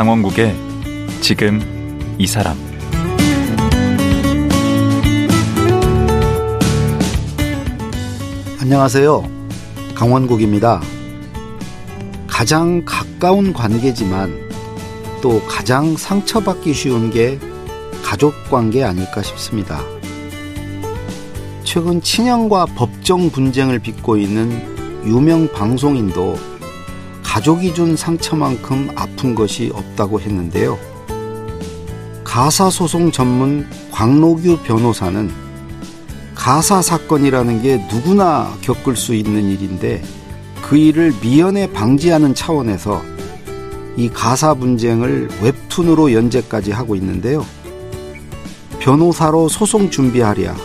강원국의 지금 이 사람. 안녕하세요. 강원국입니다. 가장 가까운 관계지만 또 가장 상처받기 쉬운 게 가족관계 아닐까 싶습니다. 최근 친형과 법정 분쟁을 빚고 있는 유명 방송인도 가족이 준 상처만큼 아픈 것이 없다고 했는데요. 가사소송 전문 광노규 변호사는 가사 사건이라는 게 누구나 겪을 수 있는 일인데 그 일을 미연에 방지하는 차원에서 이 가사 분쟁을 웹툰으로 연재까지 하고 있는데요. 변호사로 소송 준비하랴,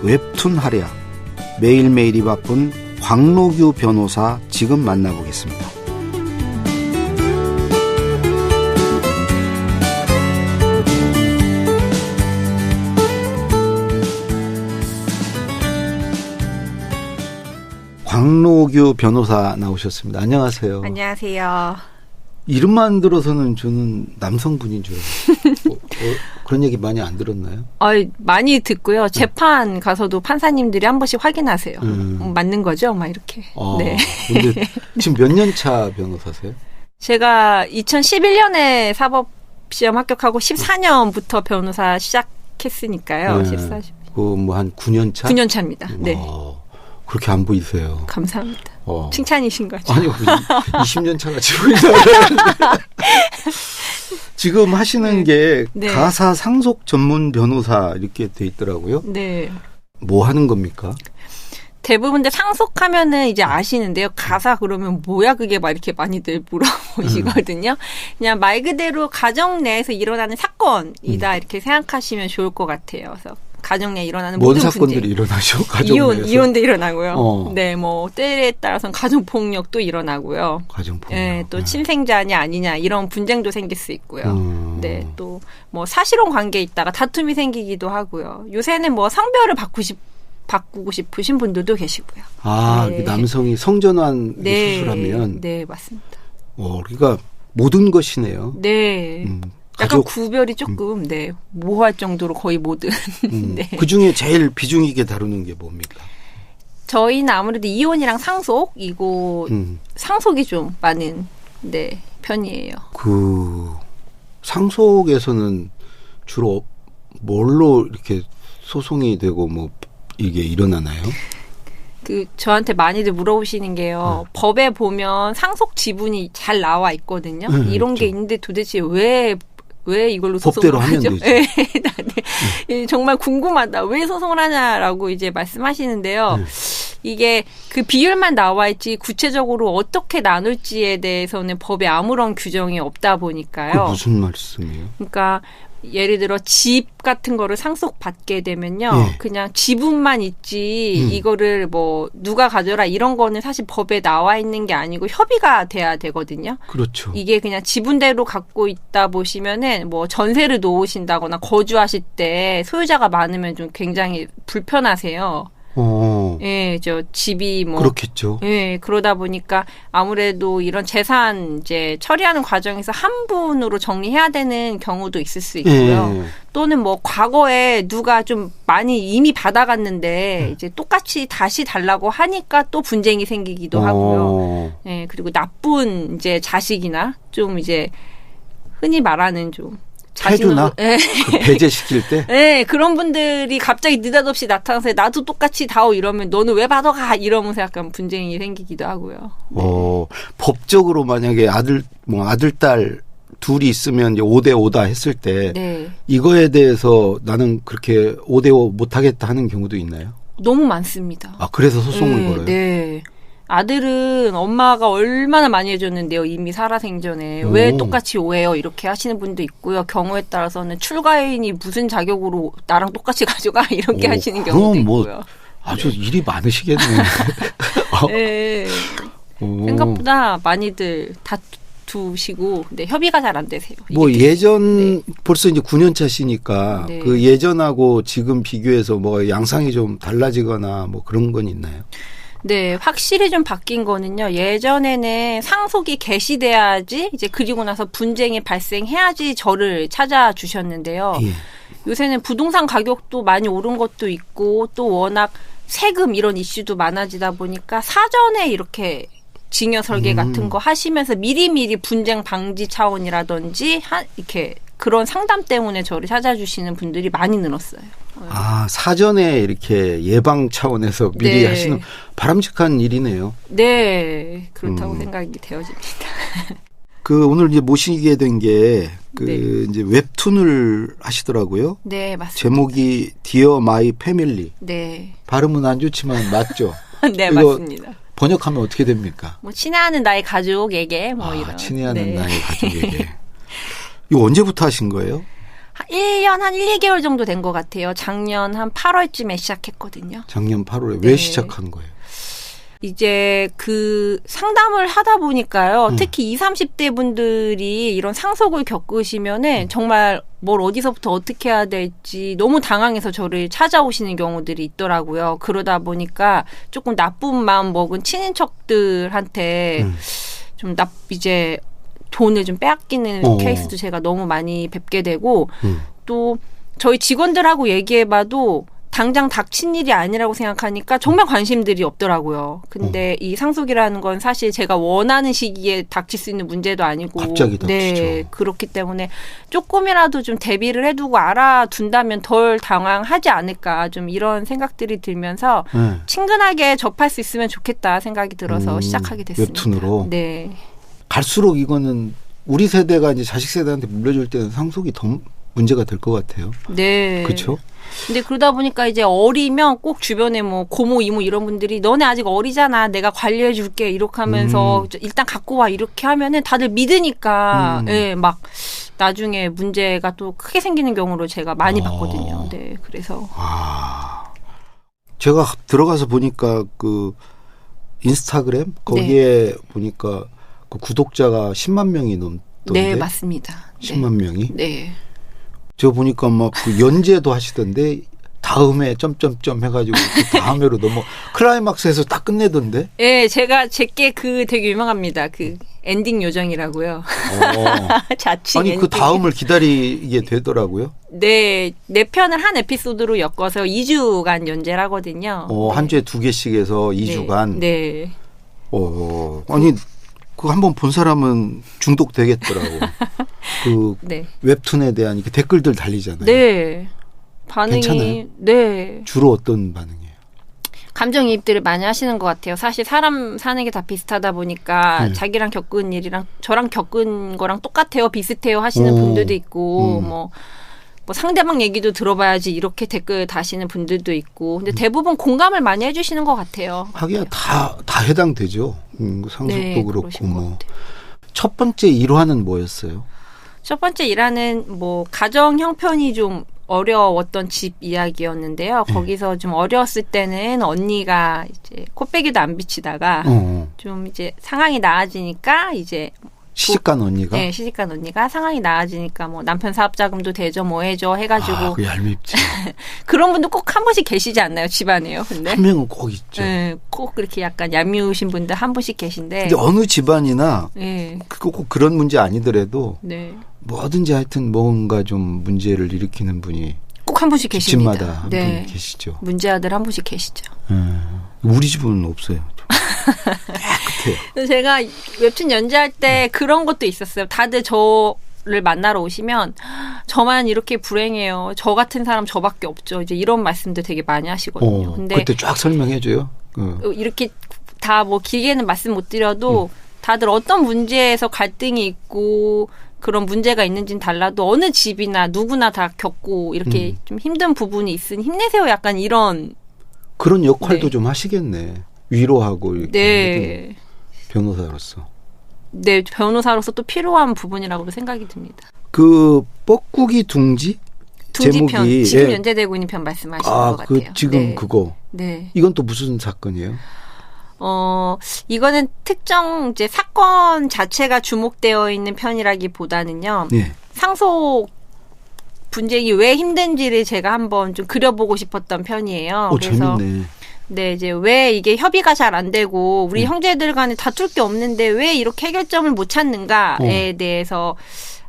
웹툰 하랴, 매일매일이 바쁜 광노규 변호사 지금 만나보겠습니다. 광노규 변호사 나오셨습니다. 안녕하세요. 안녕하세요. 이름만 들어서는 저는 남성분인 줄 알았어요. 그런 얘기 많이 안 들었나요? 많이 듣고요. 재판 가서도 판사님들이 한 번씩 확인하세요. 맞는 거죠? 막 이렇게. 네. 근데 지금 몇 년 차 변호사세요? 제가 2011년에 사법시험 합격하고 14년부터 변호사 시작했으니까요. 네. 14. 뭐 한 9년 차? 9년 차입니다. 네. 그렇게 안 보이세요. 감사합니다. 칭찬이신 거죠? 아니요. 20년 차가 지금 지금 하시는 게 네. 가사 상속 전문 변호사 이렇게 돼 있더라고요. 네. 뭐 하는 겁니까? 대부분 상속하면은 이제 아시는데요. 가사 그러면 뭐야 그게 막 이렇게 많이들 물어보시거든요. 그냥 말 그대로 가정 내에서 일어나는 사건이다 이렇게 생각하시면 좋을 것 같아요. 그래서 가정 내에 일어나는 뭔 모든 사건들이 분쟁. 일어나죠? 가정 내에서. 이혼도 일어나고요. 네, 뭐 때에 따라서는 가정 폭력도 일어나고요. 가정 폭력. 네, 또 친생자냐 아니냐 이런 분쟁도 생길 수 있고요. 네, 또 뭐 사실혼 관계에 있다가 다툼이 생기기도 하고요. 요새는 뭐 성별을 바꾸고 싶으신 분들도 계시고요. 네. 남성이 성전환 네, 수술하면. 네, 맞습니다. 그러니까 모든 것이네요. 네. 약간 구별이 조금 모호할 정도로 거의 모든. 네. 그중에 제일 비중 있게 다루는 게 뭡니까? 저희는 아무래도 이혼이랑 상속이고 상속이 좀 많은 편이에요. 상속에서는 주로 뭘로 이렇게 소송이 되고 뭐 이게 일어나나요? 저한테 많이들 물어보시는 게요. 법에 보면 상속 지분이 잘 나와 있거든요. 이런 게 있는데 도대체 왜 이걸로 소송을 하죠? 법대로 하면 되죠. 네. 정말 궁금하다. 왜 소송을 하냐라고 이제 말씀하시는데요. 이게 그 비율만 나와 있지 구체적으로 어떻게 나눌지에 대해서는 법에 아무런 규정이 없다 보니까요. 그게 무슨 말씀이에요? 그러니까 예를 들어 집 같은 거를 상속받게 되면요. 그냥 지분만 있지 이거를 뭐 누가 가져라 이런 거는 사실 법에 나와 있는 게 아니고 협의가 돼야 되거든요. 그렇죠. 이게 그냥 지분대로 갖고 있다 보시면은 뭐 전세를 놓으신다거나 거주하실 때 소유자가 많으면 좀 굉장히 불편하세요. 예, 집이 뭐. 그렇겠죠. 예, 그러다 보니까 아무래도 이런 재산 이제 처리하는 과정에서 한 분으로 정리해야 되는 경우도 있을 수 있고요. 또는 뭐 과거에 누가 좀 많이 이미 받아갔는데 이제 똑같이 다시 달라고 하니까 또 분쟁이 생기기도 하고요. 예, 그리고 나쁜 이제 자식이나 좀 이제 흔히 말하는 좀 해주나? 그 배제시킬 때? 네, 그런 분들이 갑자기 느닷없이 나타나서 나도 똑같이 다오 이러면 너는 왜 받아가? 이러면서 약간 분쟁이 생기기도 하고요. 네. 법적으로 만약에 아들, 딸 둘이 있으면 이제 5대5다 했을 때 이거에 대해서 나는 그렇게 5대5 못하겠다 하는 경우도 있나요? 너무 많습니다. 그래서 소송을 걸어요? 네. 아들은 엄마가 얼마나 많이 해줬는데요. 이미 살아생전에. 왜 똑같이 오해요? 이렇게 하시는 분도 있고요. 경우에 따라서는 출가인이 무슨 자격으로 나랑 똑같이 가져가? 이렇게 하시는 경우도 있고요. 아주 일이 많으시겠네요. 네. 생각보다 많이들 다투시고 협의가 잘 안 되세요. 벌써 이제 9년 차시니까 그 예전하고 지금 비교해서 뭐 양상이 좀 달라지거나 뭐 그런 건 있나요? 네, 확실히 좀 바뀐 거는요. 예전에는 상속이 개시돼야지 이제 그리고 나서 분쟁이 발생해야지 저를 찾아주셨는데요. 예. 요새는 부동산 가격도 많이 오른 것도 있고 또 워낙 세금 이런 이슈도 많아지다 보니까 사전에 이렇게 증여 설계 같은 거 하시면서 미리미리 분쟁 방지 차원이라든지 이렇게 그런 상담 때문에 저를 찾아주시는 분들이 많이 늘었어요. 아, 사전에 이렇게 예방 차원에서 미리 하시는 바람직한 일이네요. 네, 그렇다고 생각이 되어집니다. 오늘 이제 모시게 된 게 이제 웹툰을 하시더라고요. 네, 맞습니다. 제목이 Dear My Family. 네. 발음은 안 좋지만 맞죠? 네, 맞습니다. 번역하면 어떻게 됩니까? 친애하는 나의 가족에게 이런. 친애하는 나의 가족에게. 이거 언제부터 하신 거예요? 1년 한 1, 2개월 정도 된 것 같아요. 작년 한 8월쯤에 시작했거든요. 작년 8월에. 왜 시작한 거예요? 이제 상담을 하다 보니까요. 특히 20, 30대 분들이 이런 상속을 겪으시면은 정말 뭘 어디서부터 어떻게 해야 될지 너무 당황해서 저를 찾아오시는 경우들이 있더라고요. 그러다 보니까 조금 나쁜 마음 먹은 친인척들한테 좀 이제 돈을 좀 빼앗기는 케이스도 제가 너무 많이 뵙게 되고 또 저희 직원들하고 얘기해봐도 당장 닥친 일이 아니라고 생각하니까 정말 관심들이 없더라고요. 근데 이 상속이라는 건 사실 제가 원하는 시기에 닥칠 수 있는 문제도 아니고 갑자기 닥치죠. 네, 그렇기 때문에 조금이라도 좀 대비를 해두고 알아둔다면 덜 당황하지 않을까 좀 이런 생각들이 들면서 친근하게 접할 수 있으면 좋겠다 생각이 들어서 시작하게 됐습니다. 웹툰으로? 네. 갈수록 이거는 우리 세대가 이제 자식 세대한테 물려줄 때는 상속이 더 문제가 될 것 같아요. 네. 그렇죠? 근데 그러다 보니까 이제 어리면 꼭 주변에 고모, 이모 이런 분들이 너네 아직 어리잖아. 내가 관리해 줄게. 이렇게 하면서 일단 갖고 와. 이렇게 하면은 다들 믿으니까 예, 막 나중에 문제가 또 크게 생기는 경우로 제가 많이 봤거든요. 네. 그래서 제가 들어가서 보니까 인스타그램 거기에 보니까 구독자가 10만 명이 넘던데. 네, 맞습니다. 10만 명이? 네. 저 보니까 막 연재도 하시던데 다음에 점점점 해가지고 다음에로 클라이막스에서 딱 끝내던데. 네, 제게 되게 유명합니다. 엔딩 요정이라고요. 자칭 아니 엔딩. 다음을 기다리게 되더라고요. 네, 4편을 한 에피소드로 엮어서 2주간 연재를 하거든요. 한 주에 2개씩 해서 2주간. 네. 아니. 그거 한번 본 사람은 중독되겠더라고. 네. 웹툰에 대한 댓글들 달리잖아요. 네. 반응이. 괜찮아요? 네. 주로 어떤 반응이에요? 감정이입들을 많이 하시는 것 같아요. 사실 사람 사는 게 다 비슷하다 보니까 자기랑 겪은 일이랑 저랑 겪은 거랑 똑같아요, 비슷해요 하시는 분들도 있고 뭐 상대방 얘기도 들어봐야지 이렇게 댓글 다시는 분들도 있고 근데 대부분 공감을 많이 해주시는 것 같아요. 하기야 다 해당되죠. 상속도 네, 그렇고 첫 번째 일화는 뭐였어요? 첫 번째 일화는 가정 형편이 좀 어려웠던 집 이야기였는데요. 거기서 좀 어려웠을 때는 언니가 이제 코빼기도 안 비치다가 좀 이제 상황이 나아지니까 이제 시집간 언니가? 네, 시집간 언니가 상황이 나아지니까 남편 사업자금도 대줘 해줘 해가지고. 그 얄밉지. 그런 분도 꼭 한 분씩 계시지 않나요? 집안에요. 근데 한 명은 꼭 있죠. 네, 꼭 그렇게 약간 얄미우신 분들 한 분씩 계신데. 근데 어느 집안이나 꼭 그런 문제 아니더라도 뭐든지 하여튼 뭔가 좀 문제를 일으키는 분이 꼭 한 분씩 계십니다. 집마다 한 분 계시죠. 문제아들 한 분씩 계시죠. 우리 집은 없어요. 깨끗해요. 제가 웹툰 연재할 때 그런 것도 있었어요. 다들 저를 만나러 오시면 저만 이렇게 불행해요. 저 같은 사람 저밖에 없죠. 이제 이런 말씀들 되게 많이 하시거든요. 근데 그때 쫙 설명해줘요. 이렇게 다 길게는 말씀 못 드려도 다들 어떤 문제에서 갈등이 있고 그런 문제가 있는지는 달라도 어느 집이나 누구나 다 겪고 이렇게 좀 힘든 부분이 있으니 힘내세요. 약간 이런. 그런 역할도 좀 하시겠네. 위로하고 이렇게 변호사로서. 네, 변호사로서 또 필요한 부분이라고도 생각이 듭니다. 뻐꾸기 둥지? 둥지편, 제목이 지금 연재되고 있는 편 말씀하시는 것 같아요. 지금 그거. 네. 이건 또 무슨 사건이에요? 이거는 특정 이제 사건 자체가 주목되어 있는 편이라기보다는요. 상속 분쟁이 왜 힘든지를 제가 한번 좀 그려보고 싶었던 편이에요. 그래서 재밌네. 네, 이제 왜 이게 협의가 잘 안 되고 우리 형제들 간에 다툴 게 없는데 왜 이렇게 해결점을 못 찾는가에 대해서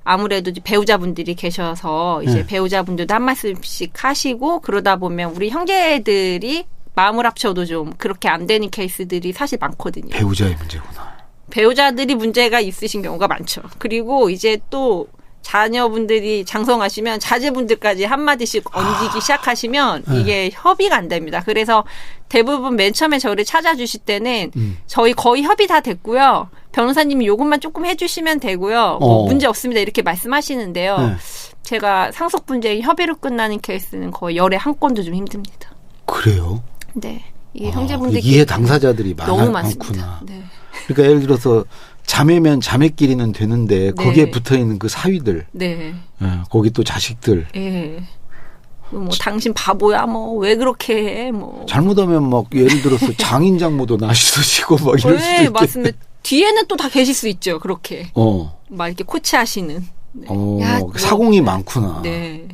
아무래도 이제 배우자분들이 계셔서 이제 배우자분들도 한 말씀씩 하시고 그러다 보면 우리 형제들이 마음을 합쳐도 좀 그렇게 안 되는 케이스들이 사실 많거든요. 배우자의 문제구나. 배우자들이 문제가 있으신 경우가 많죠. 그리고 이제 또 자녀분들이 장성하시면 자제분들까지 한마디씩 얹기 시작하시면 이게 협의가 안 됩니다. 그래서 대부분 맨 처음에 저를 찾아주실 때는 저희 거의 협의 다 됐고요. 변호사님이 요것만 조금 해주시면 되고요. 뭐 문제 없습니다. 이렇게 말씀하시는데요. 제가 상속분쟁이 협의로 끝나는 케이스는 거의 열에 한 건도 좀 힘듭니다. 그래요? 네. 이게 형제분들끼리 이해 당사자들이 너무 많습니다. 많구나. 네. 그러니까 예를 들어서 자매면 자매끼리는 되는데 거기에 붙어있는 그 사위들, 거기 또 자식들. 뭐 당신 바보야, 뭐 왜 그렇게 해, 뭐 잘못하면 막 예를 들어서 장인장모도 나시시고 막 이럴 수도 있겠네. 맞습니다. 뒤에는 또 다 계실 수 있죠, 그렇게. 막 이렇게 코치하시는. 야, 사공이 많구나. 네.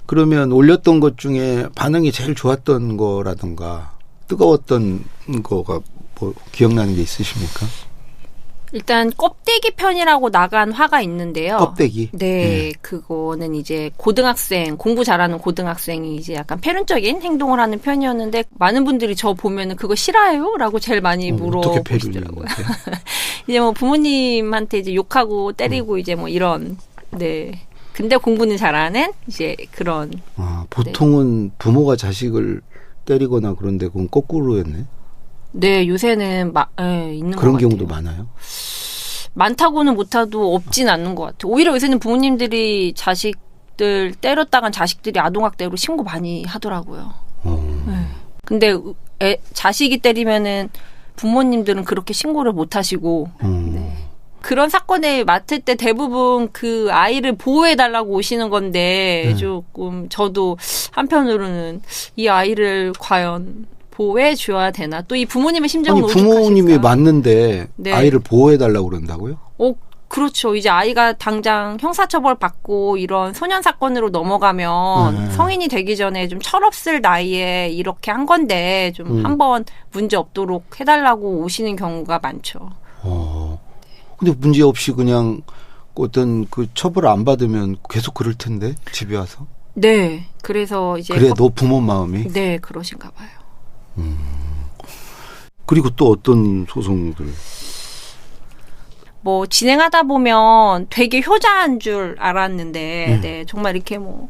그러면 올렸던 것 중에 반응이 제일 좋았던 거라든가 뜨거웠던 거가 뭐 기억나는 게 있으십니까? 일단 껍데기 편이라고 나간 화가 있는데요. 껍데기? 네, 그거는 이제 고등학생, 공부 잘하는 고등학생이 이제 약간 패륜적인 행동을 하는 편이었는데 많은 분들이 저 보면은 그거 싫어해요? 라고 제일 많이 물어보시더라고요. 이제 뭐 부모님한테 이제 욕하고 때리고 이제 뭐 이런, 네. 근데 공부는 잘하는 이제 그런. 보통은 부모가 자식을 때리거나 그런데 그건 거꾸로였네. 네, 요새는 있는 그런 것 경우도 같아요. 많아요? 많다고는 못해도 없진 않는 것 같아요. 오히려 요새는 부모님들이 자식들 때렸다간 자식들이 아동학대로 신고 많이 하더라고요. 네. 근데 자식이 때리면은 부모님들은 그렇게 신고를 못 하시고 네. 그런 사건에 맡을 때 대부분 그 아이를 보호해달라고 오시는 건데 조금 저도 한편으로는 이 아이를 과연 보호해 줘야 되나? 또 이 부모님의 심정은 부모님이 맞는데 아이를 보호해달라고 그런다고요? 그렇죠. 이제 아이가 당장 형사처벌 받고 이런 소년 사건으로 넘어가면 성인이 되기 전에 좀 철없을 나이에 이렇게 한 건데 좀 한번 문제 없도록 해달라고 오시는 경우가 많죠. 근데 문제 없이 그냥 어떤 그 처벌을 안 받으면 계속 그럴 텐데 집에 와서. 네. 그래서 이제 그래도 부모 마음이. 네, 그러신가 봐요. 그리고 또 어떤 소송들? 뭐 진행하다 보면 되게 효자인 줄 알았는데, 네, 정말 이렇게 뭐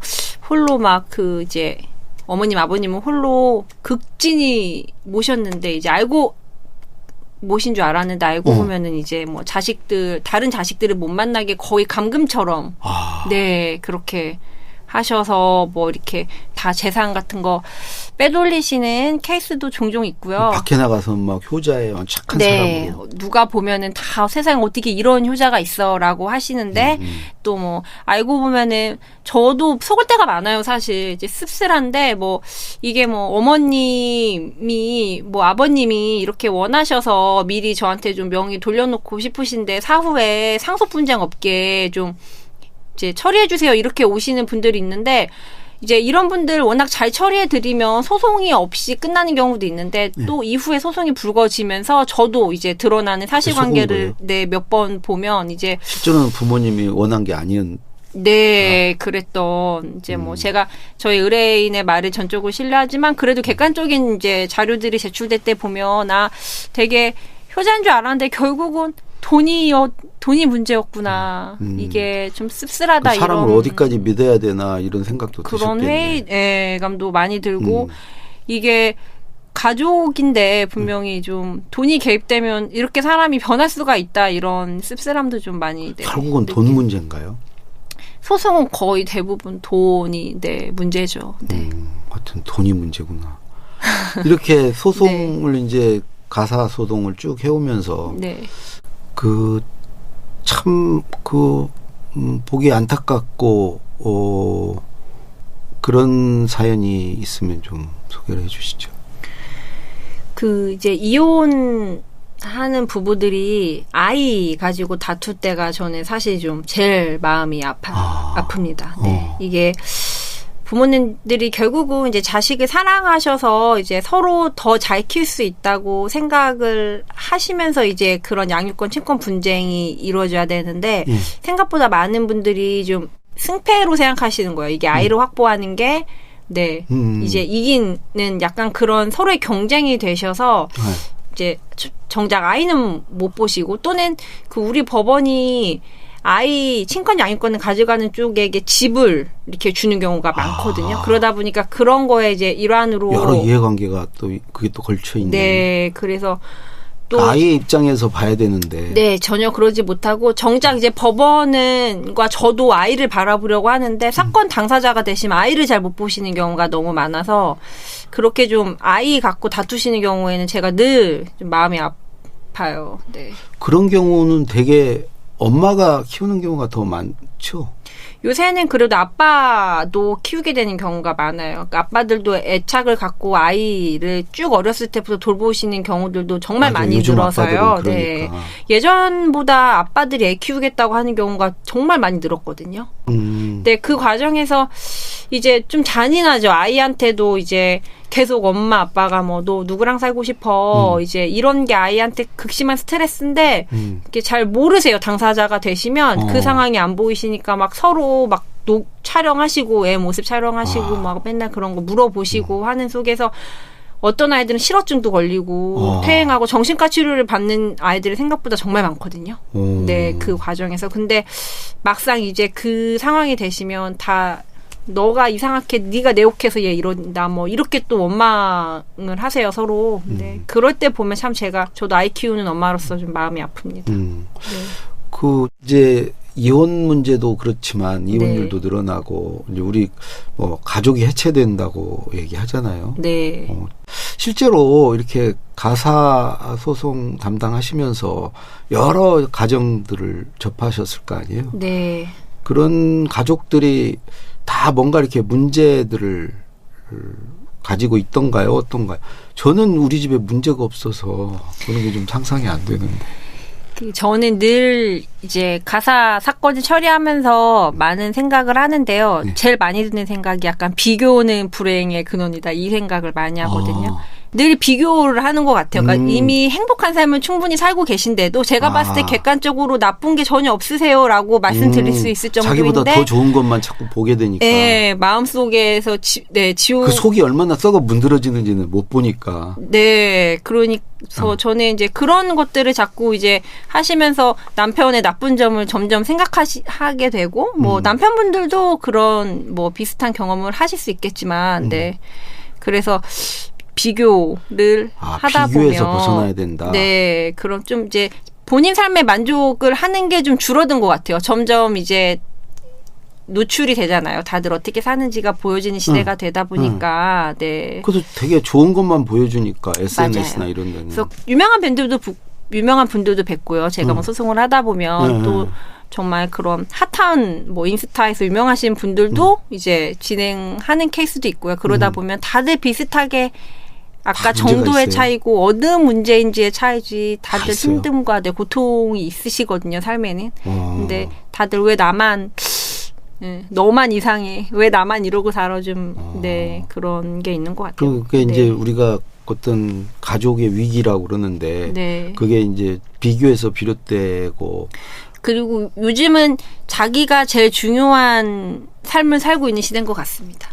홀로 막 그 이제 어머님 아버님은 홀로 극진히 모셨는데 이제 알고 모신 줄 알았는데 알고 보면은 이제 뭐 다른 자식들을 못 만나게 거의 감금처럼 네, 그렇게 하셔서 뭐 이렇게 다 재산 같은 거 빼돌리시는 케이스도 종종 있고요. 밖에 나가서 막 효자에 착한 사람으로. 누가 보면은 다 세상에 어떻게 이런 효자가 있어라고 하시는데 또 뭐 알고 보면은 저도 속을 때가 많아요. 사실 이제 씁쓸한데 뭐 이게 뭐 어머님이 뭐 아버님이 이렇게 원하셔서 미리 저한테 좀 명의 돌려놓고 싶으신데 사후에 상속 분쟁 없게 좀 이제 처리해주세요. 이렇게 오시는 분들이 있는데, 이제 이런 분들 워낙 잘 처리해드리면 소송이 없이 끝나는 경우도 있는데, 또 이후에 소송이 불거지면서 저도 이제 드러나는 사실관계를 몇 번 보면 이제. 실제로는 부모님이 원한 게 아니었. 네, 그랬던, 이제 뭐 제가 저희 의뢰인의 말을 전적으로 신뢰하지만 그래도 객관적인 이제 자료들이 제출될 때 보면, 되게 효자인 줄 알았는데 결국은 돈이 문제였구나. 이게 좀 씁쓸하다. 사람을 이런 어디까지 믿어야 되나 이런 생각도 그런 드셨겠네. 회의감도 많이 들고 이게 가족인데 분명히 좀 돈이 개입되면 이렇게 사람이 변할 수가 있다. 이런 씁쓸함도 좀 많이 결국은 돈 문제인가요? 소송은 거의 대부분 돈이 문제죠. 네. 하여튼 돈이 문제구나. 이렇게 소송을 이제 가사 소송을 쭉 해오면서 보기 안타깝고, 그런 사연이 있으면 좀 소개를 해 주시죠. 이제 이혼하는 부부들이 아이 가지고 다툴 때가 저는 사실 좀 제일 마음이 아픕니다. 네. 이게 부모님들이 결국은 이제 자식을 사랑하셔서 이제 서로 더 잘 키울 수 있다고 생각을 하시면서 이제 그런 양육권, 친권 분쟁이 이루어져야 되는데 생각보다 많은 분들이 좀 승패로 생각하시는 거예요. 이게 아이를 확보하는 게 네, 이제 이기는 약간 그런 서로의 경쟁이 되셔서 이제 정작 아이는 못 보시고 또는 그 우리 법원이 아이 친권 양육권을 가져가는 쪽에게 집을 이렇게 주는 경우가 많거든요. 그러다 보니까 그런 거에 이제 일환으로 여러 이해관계가 또 그게 또 걸쳐 있네. 네, 그래서 또 아이의 입장에서 봐야 되는데. 네, 전혀 그러지 못하고 정작 이제 법원과 저도 아이를 바라보려고 하는데 사건 당사자가 되시면 아이를 잘 못 보시는 경우가 너무 많아서 그렇게 좀 아이 갖고 다투시는 경우에는 제가 늘 좀 마음이 아파요. 네. 그런 경우는 되게 엄마가 키우는 경우가 더 많죠. 요새는 그래도 아빠도 키우게 되는 경우가 많아요. 그러니까 아빠들도 애착을 갖고 아이를 쭉 어렸을 때부터 돌보시는 경우들도 정말 맞아요. 많이 늘어서요. 그러니까. 네. 예전보다 아빠들이 애 키우겠다고 하는 경우가 정말 많이 늘었거든요. 네, 그 과정에서 이제 좀 잔인하죠. 아이한테도 이제 계속 엄마 아빠가 뭐 너 누구랑 살고 싶어 이제 이런 게 아이한테 극심한 스트레스인데 이렇게 잘 모르세요. 당사자가 되시면 그 상황이 안 보이시니까 막 서로 막 촬영하시고 애 모습 촬영하시고 막 맨날 그런 거 물어보시고 하는 속에서 어떤 아이들은 실어증도 걸리고 퇴행하고 정신과 치료를 받는 아이들이 생각보다 정말 많거든요. 네, 그 과정에서. 근데 막상 이제 그 상황이 되시면 다 너가 이상하게 네가 내 욕해서 얘 이런다 뭐 이렇게 또 원망을 하세요 서로. 네. 그럴 때 보면 참 저도 아이 키우는 엄마로서 좀 마음이 아픕니다. 네. 그 이제 이혼 문제도 그렇지만 이혼율도 늘어나고 이제 우리 뭐 가족이 해체된다고 얘기하잖아요. 네. 실제로 이렇게 가사 소송 담당하시면서 여러 가정들을 접하셨을 거 아니에요. 네. 그런 가족들이 다 뭔가 이렇게 문제들을 가지고 있던가요? 어떤가요? 저는 우리 집에 문제가 없어서 그런 게 좀 상상이 안 되는데. 저는 늘 이제 가사 사건을 처리하면서 많은 생각을 하는데요. 네. 제일 많이 드는 생각이 약간 비교는 불행의 근원이다. 이 생각을 많이 하거든요. 늘 비교를 하는 것 같아요. 그러니까 이미 행복한 삶을 충분히 살고 계신데도 제가 봤을 때 객관적으로 나쁜 게 전혀 없으세요라고 말씀드릴 수 있을 정도인데 자기보다 더 좋은 것만 자꾸 보게 되니까. 네, 마음속에서 지옥. 그 속이 얼마나 썩어 문드러지는지는 못 보니까. 네, 그러니까 저는 이제 그런 것들을 자꾸 이제 하시면서 남편의 나쁜 점을 점점 생각하게 되고 뭐 남편분들도 그런 뭐 비슷한 경험을 하실 수 있겠지만 네. 그래서 비교를 하다 비교에서 보면 벗어나야 된다. 네, 그럼 좀 이제 본인 삶의 만족을 하는 게 좀 줄어든 것 같아요. 점점 이제 노출이 되잖아요. 다들 어떻게 사는지가 보여지는 시대가 되다 보니까 네. 그래서 되게 좋은 것만 보여주니까 SNS나 맞아요. 이런 데는. 그래서 유명한 분들도 뵙고요. 제가 뭐 소송을 하다 보면 또 정말 그런 핫한 뭐 인스타에서 유명하신 분들도 이제 진행하는 케이스도 있고요. 그러다 보면 다들 비슷하게 아까 정도의 있어요. 차이고 어느 문제인지의 차이지 다들 힘듦과 고통이 있으시거든요. 삶에는. 근데 다들 왜 나만 너만 이상해. 왜 나만 이러고 살아 좀 네, 그런 게 있는 것 같아요. 그게 이제 우리가 어떤 가족의 위기라고 그러는데 네. 그게 이제 비교에서 비롯되고 그리고 요즘은 자기가 제일 중요한 삶을 살고 있는 시대인 것 같습니다.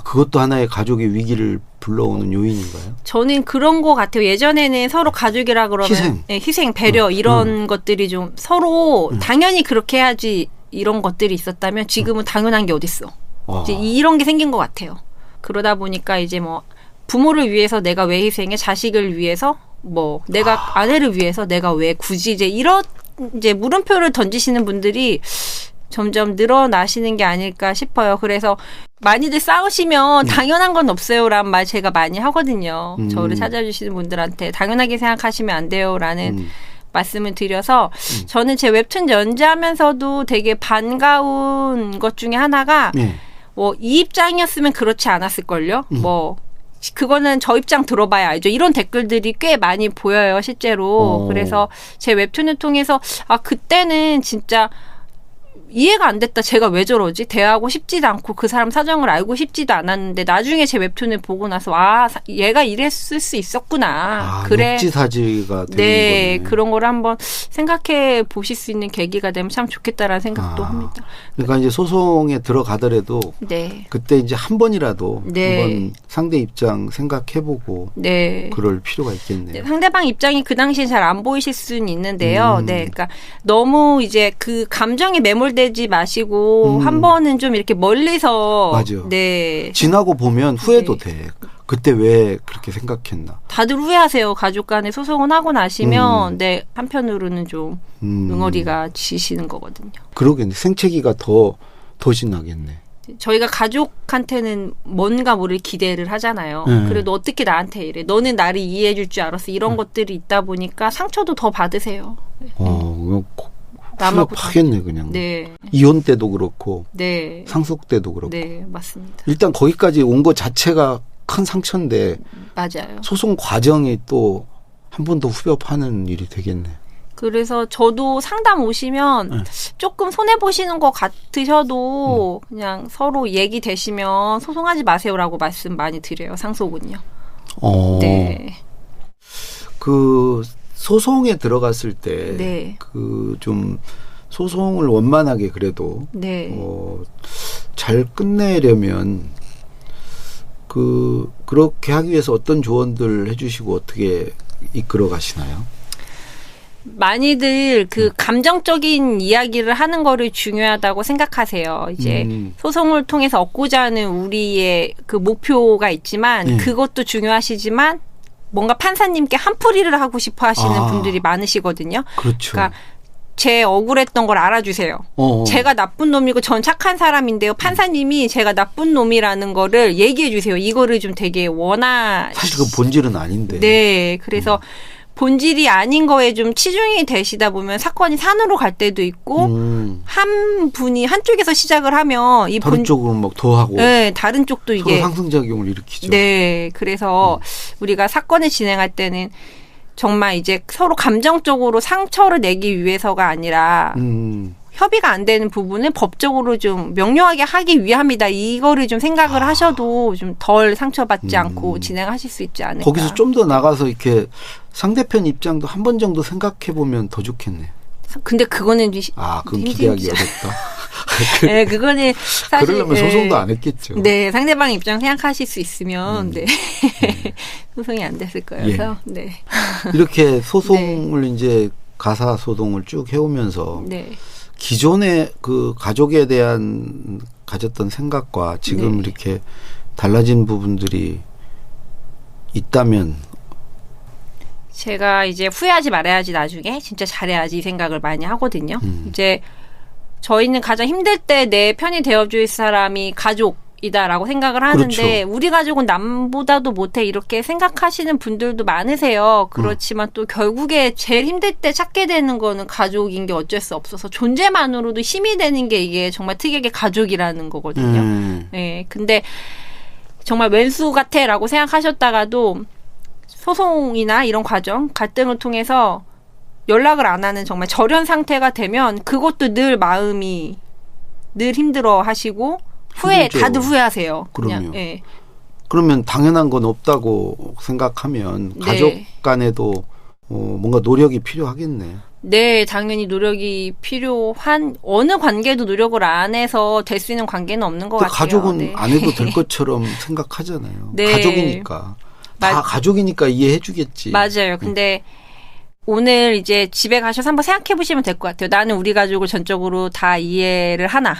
그것도 하나의 가족의 위기를 불러오는 요인인가요? 저는 그런 것 같아요. 예전에는 서로 가족이라 그러면 희생, 배려 이런 것들이 좀 서로 당연히 그렇게 해야지 이런 것들이 있었다면 지금은 당연한 게 어딨어. 이제 이런 게 생긴 것 같아요. 그러다 보니까 이제 뭐 부모를 위해서 내가 왜 희생해? 자식을 위해서 뭐 내가 아내를 위해서 내가 왜 굳이 이제 물음표를 던지시는 분들이 점점 늘어나시는 게 아닐까 싶어요. 그래서 많이들 싸우시면 당연한 건 없어요라는 말 제가 많이 하거든요. 저를 찾아주시는 분들한테 당연하게 생각하시면 안 돼요라는 말씀을 드려서 저는 제 웹툰 연재하면서도 되게 반가운 것 중에 하나가 뭐 이 입장이었으면 그렇지 않았을걸요. 뭐 그거는 저 입장 들어봐야 알죠. 이런 댓글들이 꽤 많이 보여요, 실제로. 그래서 제 웹툰을 통해서 그때는 진짜 이해가 안 됐다. 제가 왜 저러지? 대화하고 싶지도 않고 그 사람 사정을 알고 싶지도 않았는데 나중에 제 웹툰을 보고 나서 얘가 이랬을 수 있었구나. 그래. 역지사지가 되는 네, 거네. 그런 걸 한번 생각해 보실 수 있는 계기가 되면 참 좋겠다라는 생각도 합니다. 그러니까 이제 소송에 들어가더라도 네. 그때 이제 한 번이라도 네. 한번 상대 입장 생각해보고 네. 그럴 필요가 있겠네요. 네, 상대방 입장이 그 당시에 잘 안 보이실 수는 있는데요. 네, 그러니까 너무 이제 그 감정에 매몰되지 마시고 한 번은 좀 이렇게 멀리서 맞아요. 네. 지나고 보면 후회도 돼. 그때 왜 그렇게 생각했나. 다들 후회하세요. 가족 간에 소송을 하고 나시면 네, 한편으로는 좀 응어리가 지시는 거거든요. 그러겠네. 생채기가 더 신나겠네. 저희가 가족한테는 뭔가 모를 기대를 하잖아요. 그래도 어떻게 나한테 이래. 너는 나를 이해해 줄 줄 알았어. 이런 것들이 있다 보니까 상처도 더 받으세요. 후회 파겠네 그냥. 네. 이혼 때도 그렇고 네. 상속 때도 그렇고. 네, 맞습니다. 일단 거기까지 온 것 자체가 큰 상처인데 맞아요. 소송 과정이 또 한 번 더 후벼 파는 일이 되겠네. 그래서 저도 상담 오시면 조금 손해보시는 것 같으셔도 그냥 서로 얘기되시면 소송하지 마세요라고 말씀 많이 드려요. 상속은요. 네. 그 소송에 들어갔을 때 네. 그 좀 소송을 원만하게 그래도 네. 잘 끝내려면 그렇게 하기 위해서 어떤 조언들 해주시고 어떻게 이끌어 가시나요? 많이들 그 감정적인 이야기를 하는 거를 중요하다고 생각하세요. 이제 소송을 통해서 얻고자 하는 우리의 그 목표가 있지만 그것도 중요하시지만 뭔가 판사님께 한풀이를 하고 싶어 하시는 분들이 많으시거든요. 그렇죠. 그러니까 제 억울했던 걸 알아주세요. 제가 나쁜 놈이고 전 착한 사람인데요. 판사님이 제가 나쁜 놈이라는 거를 얘기해 주세요. 이거를 좀 되게 사실 그 본질은 아닌데. 네. 그래서 본질이 아닌 거에 좀 치중이 되시다 보면 사건이 산으로 갈 때도 있고 한 분이 한쪽에서 시작을 하면 다른 쪽으로 막 더 하고 네, 다른 쪽도 이게 서로 상승작용을 일으키죠. 네. 그래서 우리가 사건을 진행할 때는 정말 이제 서로 감정적으로 상처를 내기 위해서가 아니라 협의가 안 되는 부분을 법적으로 좀 명료하게 하기 위함이다. 이거를 좀 생각을 하셔도 좀 덜 상처받지 않고 진행하실 수 있지 않을까. 거기서 좀 더 나가서 이렇게 상대편 입장도 한 번 정도 생각해 보면 더 좋겠네. 근데 그거는 그건 기대하기 어렵다. 네, 그거는 사실 그러려면 소송도 안 했겠죠. 네, 상대방 입장 생각하실 수 있으면 네. 소송이 안 됐을 거여서 네. 이렇게 소송을 이제 가사 소송을 쭉 해오면서 기존의 그 가족에 대한 가졌던 생각과 지금 이렇게 달라진 부분들이 있다면 제가 이제 후회하지 말아야지 나중에 진짜 잘해야지 이 생각을 많이 하거든요. 이제 저희는 가장 힘들 때 내 편이 되어줄 사람이 가족이다라고 생각을 하는데 우리 가족은 남보다도 못해 이렇게 생각하시는 분들도 많으세요. 그렇지만 또 결국에 제일 힘들 때 찾게 되는 거는 가족인 게 어쩔 수 없어서 존재만으로도 힘이 되는 게 이게 정말 특이하게 가족이라는 거거든요. 네, 근데 정말 왼수 같아라고 생각하셨다가도 소송이나 이런 과정, 갈등을 통해서 연락을 안 하는 정말 절연 상태가 되면 그것도 늘 마음이 늘 힘들어 하시고 다들 후회하세요. 그럼요. 그냥, 예. 그러면 당연한 건 없다고 생각하면 가족 간에도 뭔가 노력이 필요하겠네. 네, 당연히 노력이 필요한 어느 관계도 노력을 안 해서 될 수 있는 관계는 없는 것 같아요. 가족은 안 해도 될 것처럼 생각하잖아요. 가족이니까. 다 가족이니까 이해해 주겠지. 맞아요. 근데 오늘 이제 집에 가셔서 한번 생각해 보시면 될 것 같아요. 나는 우리 가족을 전적으로 다 이해를 하나.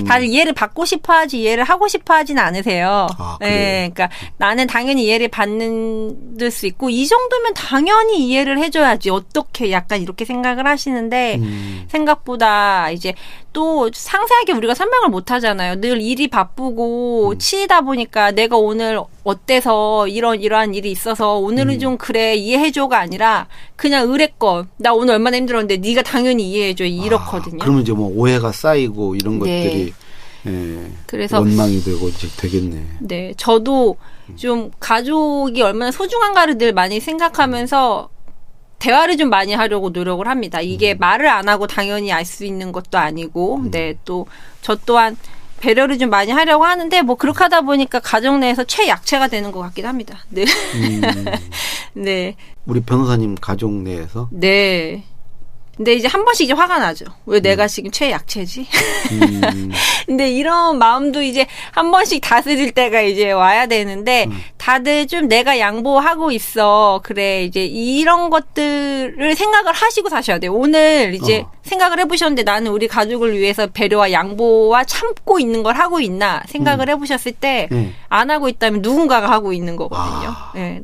다들 이해를 받고 싶어 하지 이해를 하고 싶어 하진 않으세요. 네, 그러니까 나는 당연히 이해를 받는 수 있고 이 정도면 당연히 이해를 해줘야지. 어떻게 약간 이렇게 생각을 하시는데 생각보다 이제 또 상세하게 우리가 설명을 못 하잖아요. 늘 일이 바쁘고 치이다 보니까 내가 오늘 어때서 이러한 일이 있어서 오늘은 좀 그래 이해해줘가 아니라 그냥 의뢰껏 나 오늘 얼마나 힘들었는데 네가 당연히 이해해줘 이렇거든요. 그러면 이제 뭐 오해가 쌓이고 이런 것들이 그래서 원망이 되고 이제 되겠네. 네, 저도 좀 가족이 얼마나 소중한가를 늘 많이 생각하면서 대화를 좀 많이 하려고 노력을 합니다. 이게 말을 안 하고 당연히 알 수 있는 것도 아니고, 네, 또 저 또한 배려를 좀 많이 하려고 하는데 뭐 그렇게 하다 보니까 가정 내에서 최약체가 되는 것 같긴 합니다. 네. 네. 우리 변호사님 가족 내에서? 네. 근데 이제 한 번씩 이제 화가 나죠. 왜 내가 지금 최약체지? 근데 이런 마음도 이제 한 번씩 다스릴 때가 이제 와야 되는데 다들 좀 내가 양보하고 있어. 그래 이제 이런 것들을 생각을 하시고 사셔야 돼요. 오늘 이제 생각을 해보셨는데 나는 우리 가족을 위해서 배려와 양보와 참고 있는 걸 하고 있나 생각을 해보셨을 때 안 하고 있다면 누군가가 하고 있는 거거든요. 네.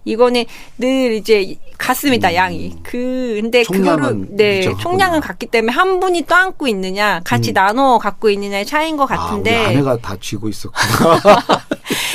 이거는 늘 이제 같습니다, 양이. 근데 그거를, 네, 총량은 같기 때문에 한 분이 또 안고 있느냐, 같이 나눠 갖고 있느냐의 차이인 것 같은데. 우리 아내가 다 쥐고 있었구나.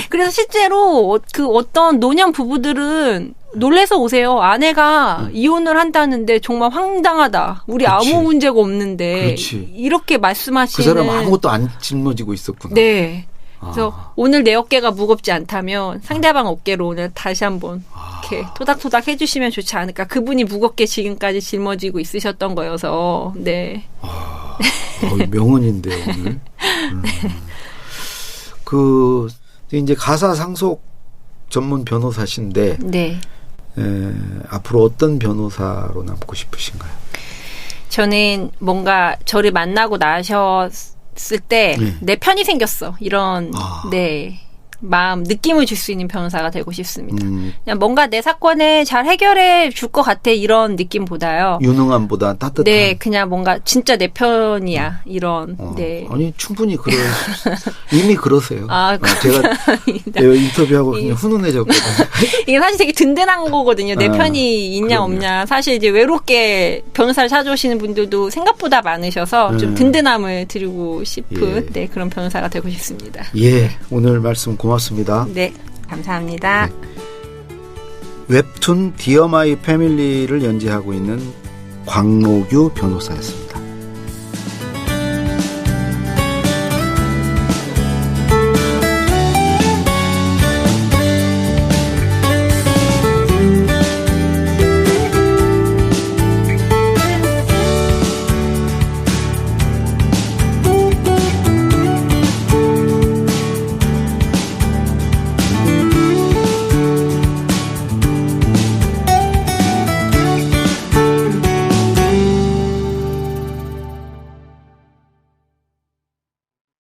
그래서 실제로 그 어떤 노년 부부들은 놀래서 오세요. 아내가 이혼을 한다는데 정말 황당하다. 우리 그렇지. 아무 문제가 없는데. 그렇지. 이렇게 말씀하시는. 그 사람 아무것도 안 짊어지고 있었구나. 네. 그래서 오늘 내 어깨가 무겁지 않다면 상대방 어깨로 오늘 다시 한번 이렇게 토닥토닥 해주시면 좋지 않을까. 그분이 무겁게 지금까지 짊어지고 있으셨던 거여서. 네. 명언인데요, 오늘. 그 이제 가사 상속 전문 변호사신데 네. 앞으로 어떤 변호사로 남고 싶으신가요? 저는 뭔가 저를 만나고 나셨을 때 내 편이 생겼어. 이런 네. 마음, 느낌을 줄 수 있는 변호사가 되고 싶습니다. 그냥 뭔가 내 사건을 잘 해결해 줄 것 같아 이런 느낌보다요. 유능함보다 따뜻한. 네, 그냥 뭔가 진짜 내 편이야 이런. 네. 아니 충분히 이미 그러세요. 제가 인터뷰하고 그냥 훈훈해졌거든요. 이게 사실 되게 든든한 거거든요. 내 편이 있냐 그럼요. 없냐. 사실 이제 외롭게 변호사를 찾아오시는 분들도 생각보다 많으셔서 좀 든든함을 드리고 싶은 네, 그런 변호사가 되고 싶습니다. 예, 오늘 말씀 고맙습니다. 네, 감사합니다. 네. 웹툰 디어 마이 패밀리를 연재하고 있는 광노규 변호사였습니다.